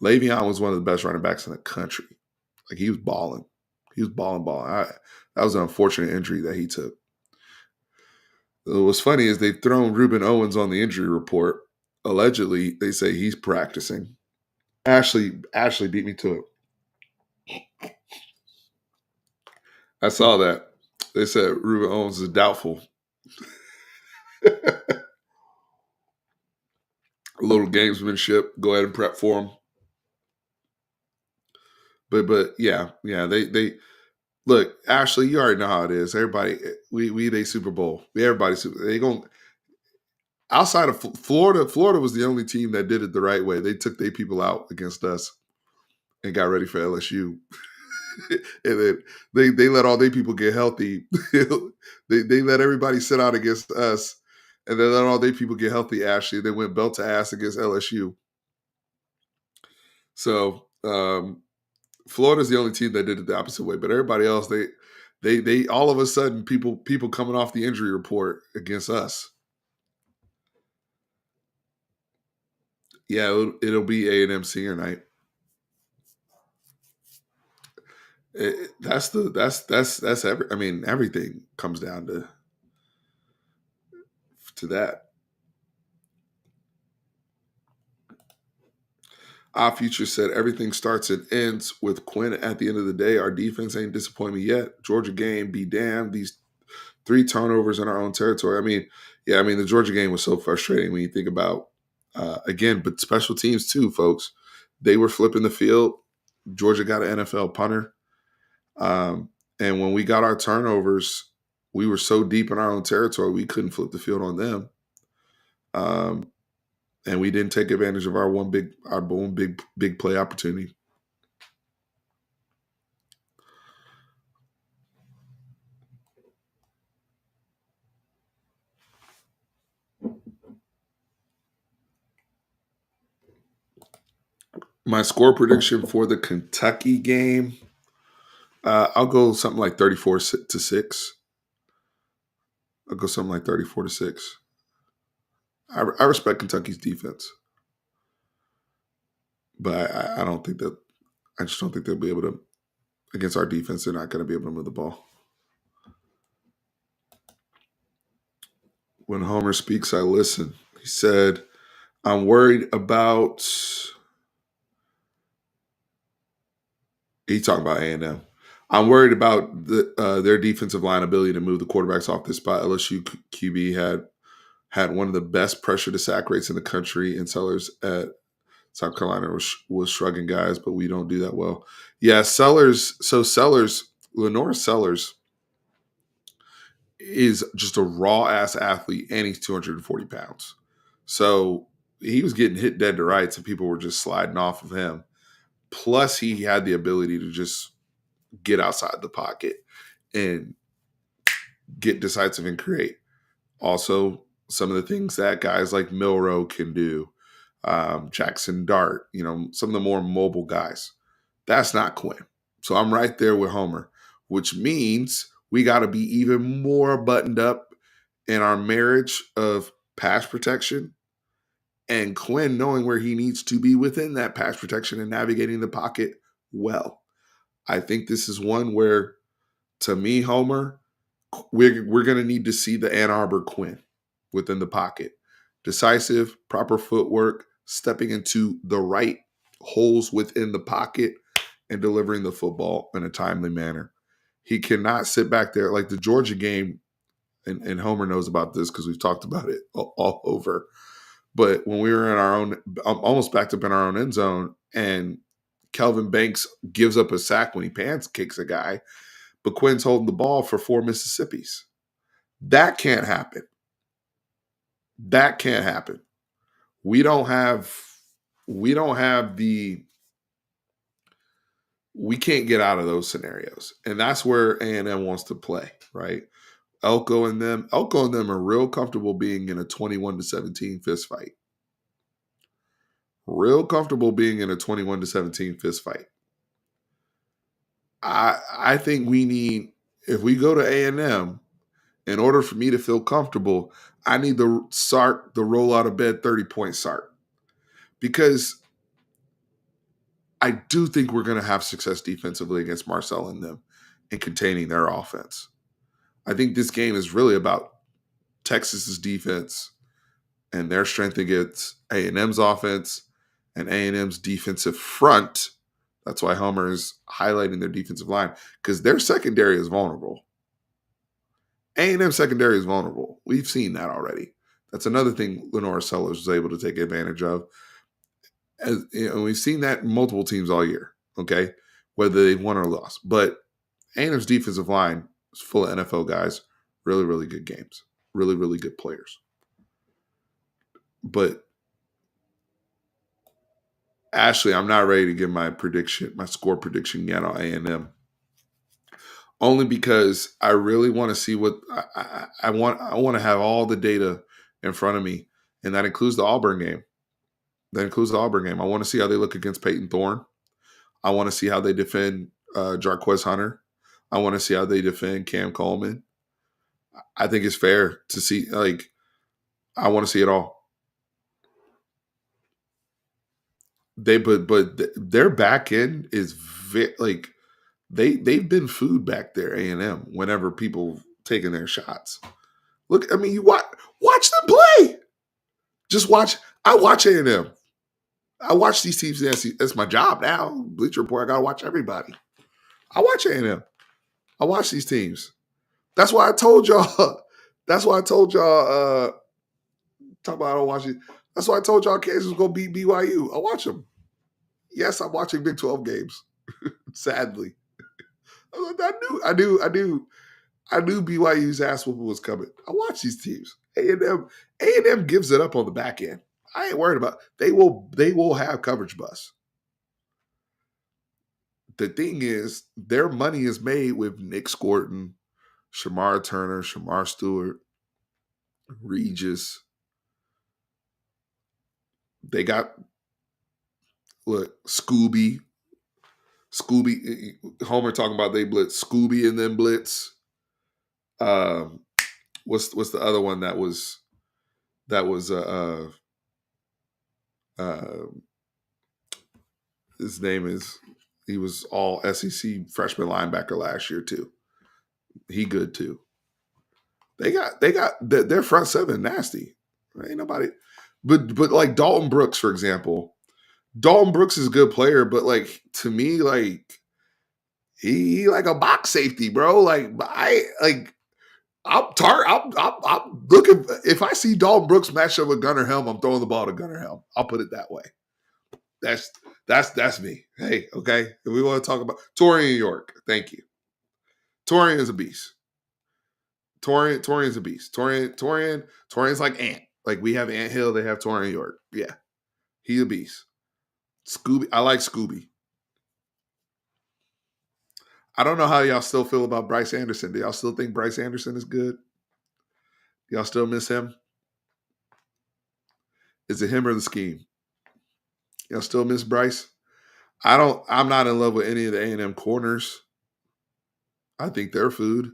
Le'Veon was one of the best running backs in the country. Like, he was balling. He was balling. That was an unfortunate injury that he took. What's funny is they've thrown Ruben Owens on the injury report. Allegedly, they say he's practicing. Ashley beat me to it. I saw that. They said Ruben Owens is doubtful. A little gamesmanship. Go ahead and prep for him. But yeah, they look, Ashley, you already know how it is. Everybody, we they Super Bowl. They going outside of Florida. Florida was the only team that did it the right way. They took their people out against us and got ready for LSU. And then they let all their people get healthy. they let everybody sit out against us, and then let all their people get healthy. Ashley, they went belt to ass against LSU. So Florida's the only team that did it the opposite way, but everybody else, they all of a sudden people coming off the injury report against us. Yeah, it'll be A&M senior night. That's every. I mean, everything comes down to that. Our future said everything starts and ends with Quinn at the end of the day. Our defense ain't disappointed me yet. Georgia game, be damned. These 3 turnovers in our own territory. I mean, the Georgia game was so frustrating when you think about, again, but special teams too, folks. They were flipping the field. Georgia got an NFL punter. And when we got our turnovers, we were so deep in our own territory, we couldn't flip the field on them. And we didn't take advantage of our one big play opportunity. My score prediction for the Kentucky game, I'll go something like 34-6. I'll go something like 34-6. I respect Kentucky's defense, but I don't think that. I just don't think they'll be able to, against our defense. They're not going to be able to move the ball. When Homer speaks, I listen. He said, "I'm worried about." He talking about A&M. I'm worried about their defensive line ability to move the quarterbacks off this spot. LSU QB had one of the best pressure to sack rates in the country, and Sellers at South Carolina was shrugging guys, but we don't do that well. Yeah, Lenore Sellers, is just a raw ass athlete, and he's 240 pounds. So he was getting hit dead to rights, and people were just sliding off of him. Plus, he had the ability to just get outside the pocket and get decisive and create. Also, some of the things that guys like Milrow can do, Jackson Dart, some of the more mobile guys. That's not Quinn. So I'm right there with Homer, which means we got to be even more buttoned up in our marriage of pass protection and Quinn knowing where he needs to be within that pass protection and navigating the pocket well. I think this is one where, to me, Homer, we're going to need to see the Ann Arbor Quinn within the pocket. Decisive, proper footwork, stepping into the right holes within the pocket and delivering the football in a timely manner. He cannot sit back there like the Georgia game, and Homer knows about this because we've talked about it all over. But when we were in our own, almost backed up in our own end zone, and Kelvin Banks gives up a sack when he pancakes a guy, but Quinn's holding the ball for 4 Mississippis. That can't happen. That can't happen. We don't have the we can't get out of those scenarios. And that's where A&M wants to play, right? Elko and them are real comfortable being in a 21-17 fist fight. Real comfortable being in a 21-17 fist fight. I think we need, if we go to A&M, in order for me to feel comfortable, I need the Sark, the roll out of bed 30-point Sark. Because I do think we're going to have success defensively against Marcel and them in containing their offense. I think this game is really about Texas's defense and their strength against A&M's offense and A&M's defensive front. That's why Homer is highlighting their defensive line, because their secondary is vulnerable. A&M secondary is vulnerable. We've seen that already. That's another thing Lenora Sellers was able to take advantage of. As, we've seen that in multiple teams all year, okay, whether they've won or lost. But A&M's defensive line is full of NFL guys, really, really good games, really, really good players. But Ashley, I'm not ready to give my score prediction yet on A&M. Only because I really want to see what I want. I want to have all the data in front of me, and that includes the Auburn game. I want to see how they look against Peyton Thorne. I want to see how they defend Jarquez Hunter. I want to see how they defend Cam Coleman. I think it's fair to see. I want to see it all. But their back end is they've been food back there, A&M, whenever people taking their shots. Look, I mean, you watch them play. Just watch. I watch A&M. I watch these teams. That's my job now. Bleacher Report. I gotta watch everybody. I watch A&M. I watch these teams. That's why I told y'all. That's why I told y'all. Talk about I don't watch it. That's why I told y'all Kansas was gonna beat BYU. I watch them. Yes, I'm watching Big 12 games. Sadly, I knew BYU's ass whooping was coming. I watch these teams. A&M gives it up on the back end. I ain't worried about it. They will have coverage bus. The thing is, their money is made with Nick Scorton, Shamar Turner, Shamar Stewart, Regis. They got Scooby. Homer talking about they blitz. Scooby and then blitz. What's the other one that was his name is, he was all SEC freshman linebacker last year too. He good too. They got their front seven nasty. Ain't nobody, but like Dalton Brooks, for example. Dalton Brooks is a good player, but to me, he like a box safety, bro. I'm looking. If I see Dalton Brooks match up with Gunnar Helm, I'm throwing the ball to Gunnar Helm. I'll put it that way. That's me. Hey, okay. If we want to talk about Torian York, thank you. Torian is a beast. Torian's a beast. Torian's like Ant. Like we have Ant Hill, they have Torian York. Yeah, he a beast. Scooby, I like Scooby. I don't know how y'all still feel about Bryce Anderson. Do y'all still think Bryce Anderson is good? Y'all still miss him? Is it him or the scheme? Y'all still miss Bryce? I don't. I'm not in love with any of the A&M corners. I think they're food.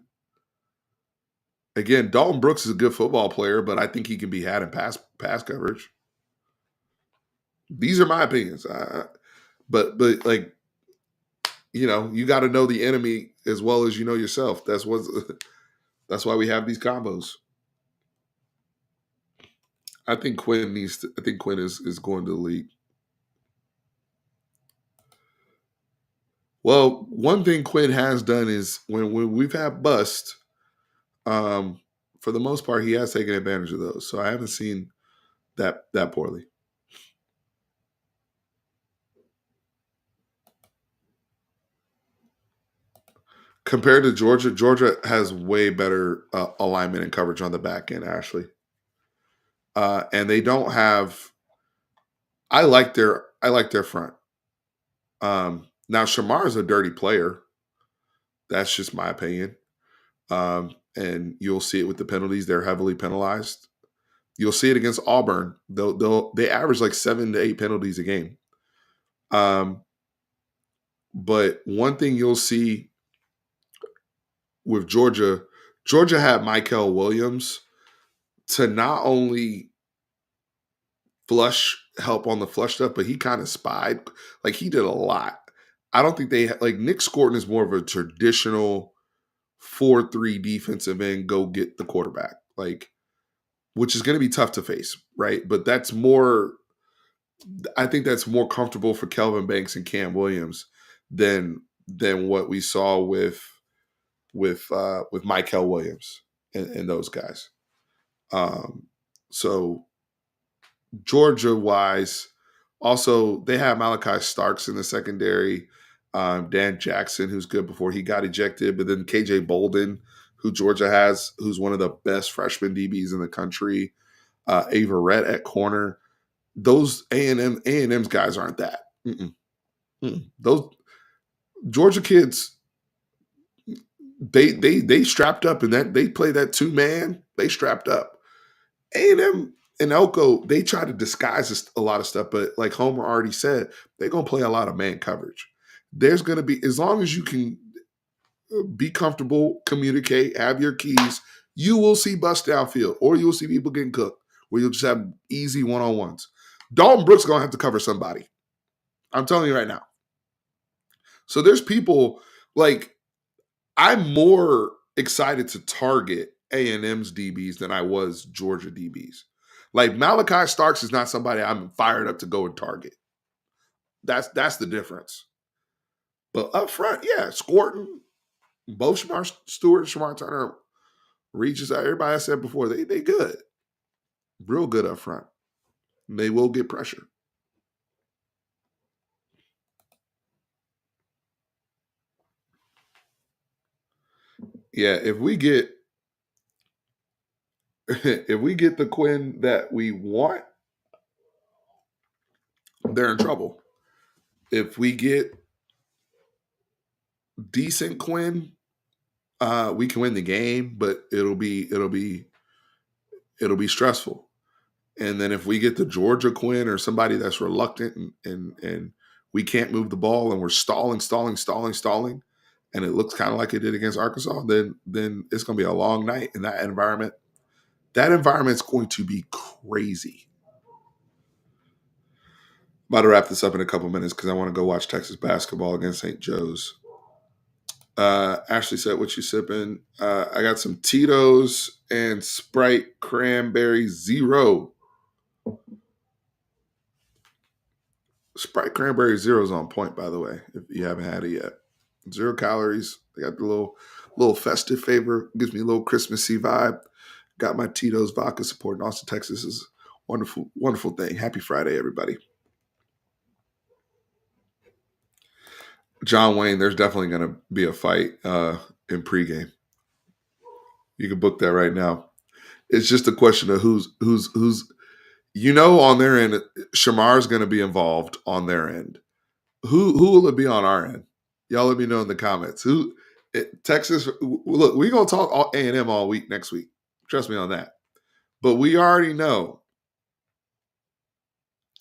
Again, Dalton Brooks is a good football player, but I think he can be had in pass coverage. These are my opinions. But like you got to know the enemy as well as you know yourself. That's why we have these combos. I think Quinn needs to. I think Quinn is going to the league. Well, one thing Quinn has done is when we've had bust, um, for the most part, he has taken advantage of those. So I haven't seen that poorly. Compared to Georgia, Georgia has way better alignment and coverage on the back end, Ashley. And they don't have. I like their front. Now Shamar is a dirty player. That's just my opinion. And you'll see it with the penalties; they're heavily penalized. You'll see it against Auburn. They average like 7 to 8 penalties a game. Um, but one thing you'll see with Georgia, Georgia had Michael Williams to not only flush help on the flush stuff, but he kind of spied. Like he did a lot. I don't think like Nick Scorton is more of a traditional 4-3 defensive end, go get the quarterback. Like, which is going to be tough to face, right? But I think that's more comfortable for Kelvin Banks and Cam Williams than what we saw with Michael Williams and those guys. Um, so Georgia wise, also they have Malachi Starks in the secondary, Dan Jackson, who's good before he got ejected, but then KJ Bolden, who Georgia has, who's one of the best freshman DBs in the country, Ava Rett at corner. Those A&M's guys aren't that. Mm-mm, mm-mm. Those Georgia kids, they strapped up and that they play that 2 man. They strapped up. A&M and Elko, they try to disguise a lot of stuff, but like Homer already said, they're gonna play a lot of man coverage. There's gonna be, as long as you can be comfortable, communicate, have your keys, you will see bust downfield, or you'll see people getting cooked, where you'll just have easy one-on-ones. Dalton Brooks gonna have to cover somebody. I'm telling you right now. So there's people like I'm more excited to target A&M's DBs than I was Georgia DBs. Like Malachi Starks is not somebody I'm fired up to go and target. That's the difference. But up front, yeah, Scorton, both Shamar Stewart, Shamar Turner, Regis, everybody I said before, they good. Real good up front. They will get pressure. Yeah, if we get if we get the Quinn that we want, they're in trouble. If we get decent Quinn, we can win the game, but it'll be stressful. And then if we get the Georgia Quinn or somebody that's reluctant and we can't move the ball and we're stalling, and it looks kind of like it did against Arkansas, then it's going to be a long night in that environment. That environment's going to be crazy. I'm about to wrap this up in a couple minutes because I want to go watch Texas basketball against St. Joe's. Ashley said, "What you sipping?" I got some Tito's and Sprite Cranberry Zero. Sprite Cranberry Zero is on point, by the way. If you haven't had it yet, 0 calories. They got the little festive flavor. Gives me a little Christmassy vibe. Got my Tito's vodka supporting Austin, Texas. Is a wonderful, wonderful thing. Happy Friday, everybody. John Wayne, there's definitely going to be a fight in pregame. You can book that right now. It's just a question of who's on their end. Shamar's going to be involved on their end. Who will it be on our end? Y'all let me know in the comments. Texas? Look, we're gonna talk all A&M all week next week. Trust me on that. But we already know.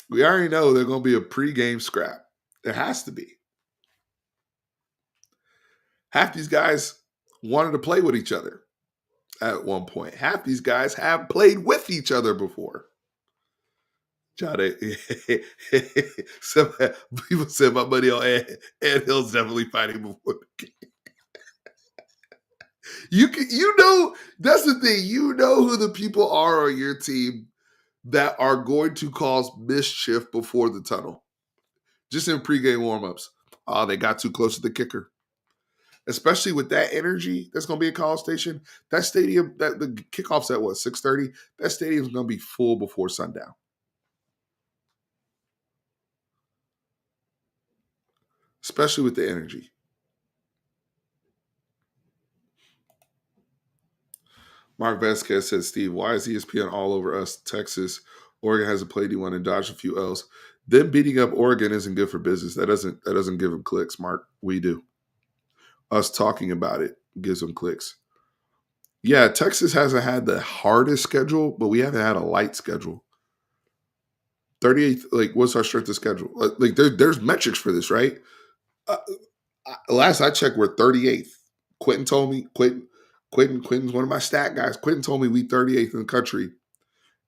We already know there's gonna be a pregame scrap. There has to be. Half these guys wanted to play with each other at one point. Half these guys have played with each other before. Some people said my money on Ed Hill's definitely fighting before the game. That's the thing. You know who the people are on your team that are going to cause mischief before the tunnel. Just in pregame warmups. Oh, they got too close to the kicker. Especially with that energy that's going to be at College Station. That stadium, that the kickoff's at 6:30? That stadium's going to be full before sundown. Especially with the energy. Mark Vasquez says, Steve, why is ESPN all over us? Texas, Oregon has a play D1 and dodge a few L's. Them beating up Oregon isn't good for business. That doesn't give them clicks, Mark. We do. Us talking about it gives them clicks. Yeah, Texas hasn't had the hardest schedule, but we haven't had a light schedule. 38th, what's our strength of schedule? There's metrics for this, right? Last I checked, we're 38th. Quentin told me, Quentin's one of my stat guys. Quentin told me we 38th in the country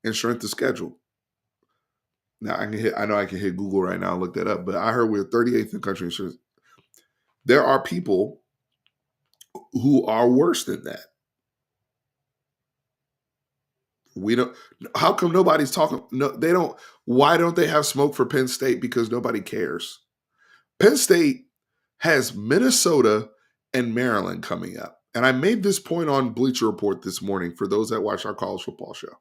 in strength of schedule. Now I know I can hit Google right now and look that up, but I heard we're 38th in the country in strength. There are people who are worse than that. We don't. How come nobody's talking? No, they don't. Why don't they have smoke for Penn State? Because nobody cares. Penn State has Minnesota and Maryland coming up. And I made this point on Bleacher Report this morning for those that watch our college football show.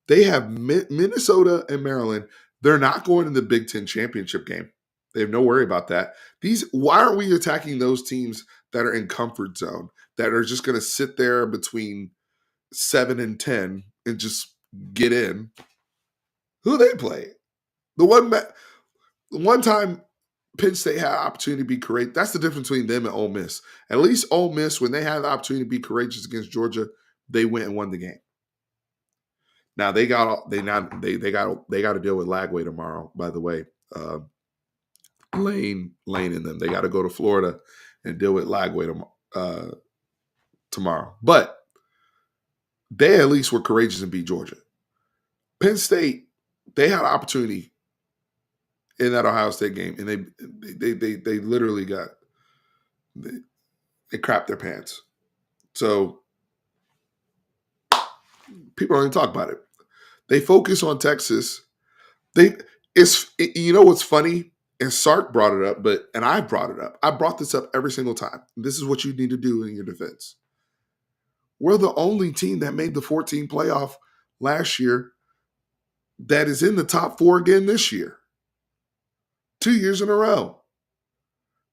They have Minnesota and Maryland. They're not going to the Big Ten championship game. They have no worry about that. Why aren't we attacking those teams that are in comfort zone, that are just going to sit there between 7 and 10 and just get in? Who they play? The one time Penn State had an opportunity to be courageous. That's the difference between them and Ole Miss. At least Ole Miss, when they had the opportunity to be courageous against Georgia, they went and won the game. Now they got to deal with Lagway tomorrow. By the way, Lane and them, they got to go to Florida and deal with Lagway tomorrow. But they at least were courageous and beat Georgia. Penn State, they had an opportunity in that Ohio State game, and they literally they crapped their pants. So people don't even talk about it. They focus on Texas. You know what's funny? And Sark brought it up, and I brought it up. I brought this up every single time. This is what you need to do in your defense. We're the only team that made the 14 playoff last year that is in the top 4 again this year. 2 years in a row.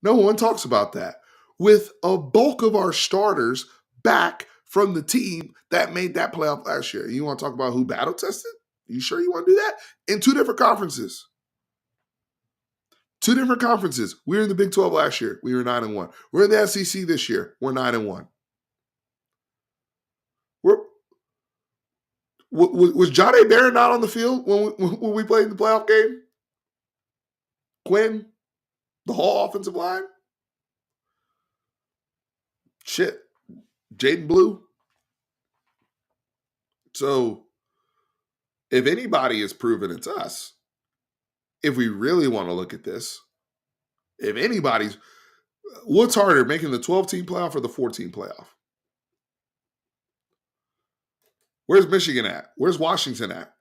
No one talks about that. With a bulk of our starters back from the team that made that playoff last year. You want to talk about who battle tested? You sure you want to do that? In 2 different conferences. 2 different conferences. We were in the Big 12 last year. We were 9-1. We're in the SEC this year. We're 9-1. Was Johnny Barron not on the field when we played the playoff game? Quinn, the whole offensive line? Shit. Jaden Blue. So, if anybody is proven, it's us. If we really want to look at this, what's harder, making the 12-team playoff or the 14 playoff? Where's Michigan at? Where's Washington at?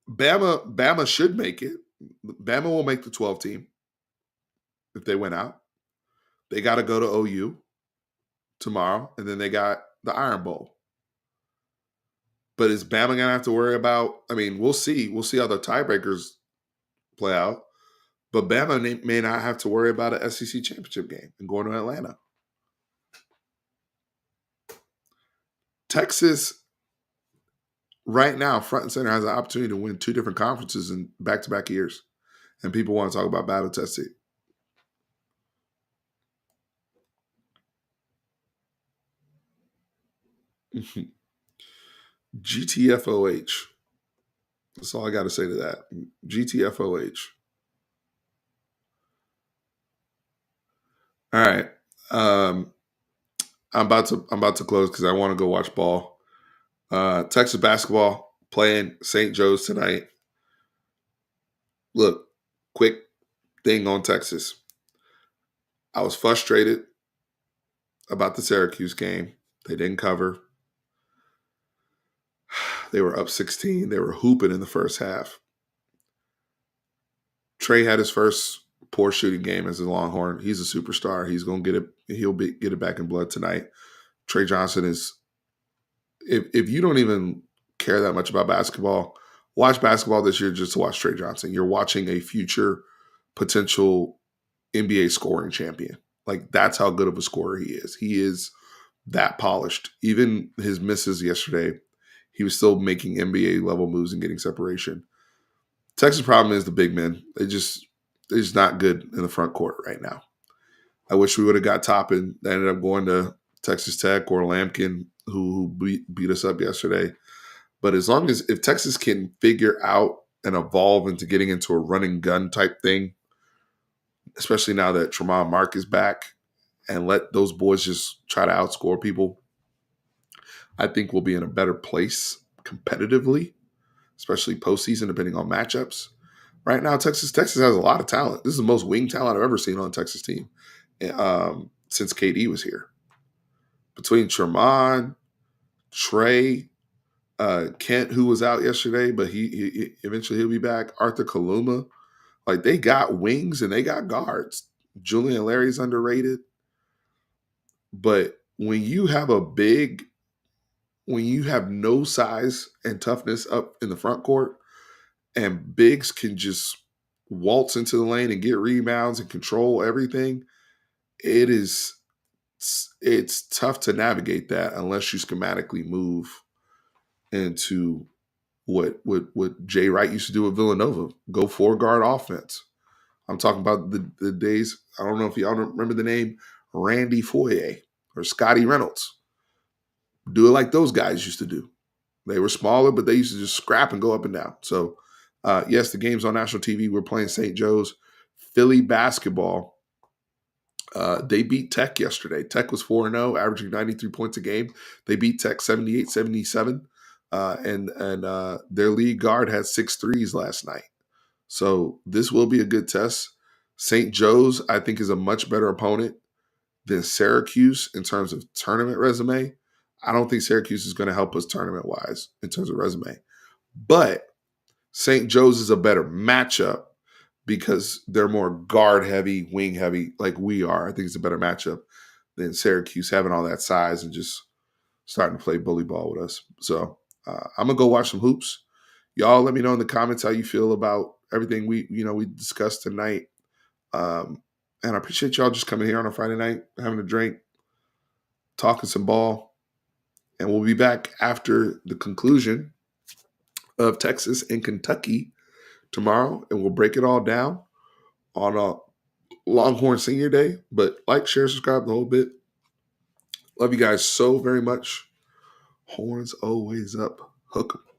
Bama should make it. Bama will make the 12-team if they went out. They got to go to OU tomorrow, and then they got the Iron Bowl. But is Bama going to have to worry about – I mean, we'll see. We'll see how the tiebreakers play out. But Bama may not have to worry about an SEC championship game and going to Atlanta. Texas right now, front and center, has an opportunity to win 2 different conferences in back-to-back years, and people want to talk about battle testing. GTFOH. That's all I got to say to that. GTFOH. All right. I'm about to close because I want to go watch ball. Texas basketball playing St. Joe's tonight. Look, quick thing on Texas. I was frustrated about the Syracuse game. They didn't cover. They were up 16. They were hooping in the first half. Trey had his first poor shooting game as a Longhorn. He's a superstar. He's gonna get it. Get it back in blood tonight. Trey Johnson is. If you don't even care that much about basketball, watch basketball this year just to watch Trey Johnson. You're watching a future potential NBA scoring champion. Like, that's how good of a scorer he is. He is that polished. Even his misses yesterday, he was still making NBA level moves and getting separation. Texas' problem is the big men. They're just not good in the front court right now. I wish we would have got Toppin. That ended up going to Texas Tech, or Lampkin, who beat us up yesterday. But as long as if Texas can figure out and evolve into getting into a running gun type thing, especially now that Tremont Mark is back, and let those boys just try to outscore people, I think we'll be in a better place competitively, especially postseason, depending on matchups. Right now, Texas has a lot of talent. This is the most wing talent I've ever seen on a Texas team since KD was here. Between Tremont, Trey, Kent, who was out yesterday, but he eventually he'll be back. Arthur Kaluma, like, they got wings and they got guards. Julian Larry's underrated, but when you have no size and toughness up in the front court, and bigs can just waltz into the lane and get rebounds and control everything, it's tough to navigate that unless you schematically move into what Jay Wright used to do at Villanova, go 4-guard offense. I'm talking about the days, I don't know if y'all remember the name Randy Foye or Scotty Reynolds. Do it like those guys used to do. They were smaller, but they used to just scrap and go up and down. So, yes, the game's on national TV. We're playing St. Joe's. Philly basketball. They beat Tech yesterday. Tech was 4-0, averaging 93 points a game. They beat Tech 78-77. And their lead guard had 6 threes last night. So this will be a good test. St. Joe's, I think, is a much better opponent than Syracuse in terms of tournament resume. I don't think Syracuse is going to help us tournament-wise in terms of resume. But St. Joe's is a better matchup because they're more guard-heavy, wing-heavy like we are. I think it's a better matchup than Syracuse having all that size and just starting to play bully ball with us. So I'm going to go watch some hoops. Y'all let me know in the comments how you feel about everything we discussed tonight. And I appreciate y'all just coming here on a Friday night, having a drink, talking some ball. And we'll be back after the conclusion of Texas and Kentucky tomorrow, and we'll break it all down on a Longhorn Senior Day. But like, share, subscribe the whole bit. Love you guys so very much. Horns always up. Hook 'em.